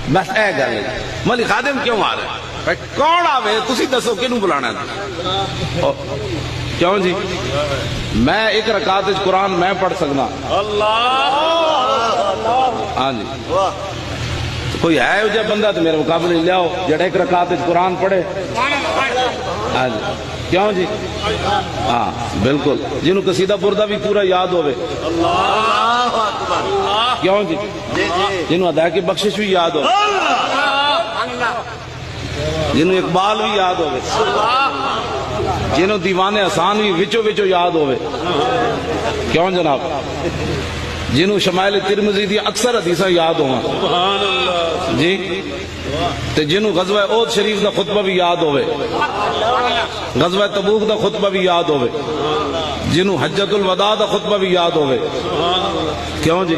بس اے گل ہے مولی خادم کیوں آ رہے ہیں کون آوے تسی دسو کنوں بلانا ہے کیوں جی میں ایک رکعت وچ قرآن میں پڑھ سکنا ہاں جی کوئی ہے جو بندہ تو میرے مقابلے لیاؤ جڑا ایک رکعت وچ قرآن پڑھے ہاں جی کیوں جی ہاں بالکل جنہوں قصیدہ بردہ بھی پورا یاد ہوئے کیوں جی جنہوں ادا کی بخشش بھی یاد ہو جنہوں اقبال بھی یاد ہوئے جنہوں دیوان احسان بھی وچو وچو یاد ہوئے کیوں جناب جنہوں شمائل ترمذی دی اکثر حدیثاں یاد ہوں جی تے جنہوں غزوہ احد شریف دا خطبہ بھی یاد ہوئے غزوہ تبوک دا خطبہ بھی یاد ہوئے جنہوں حجۃ الوداع دا خطبہ بھی یاد ہوئے کیوں جی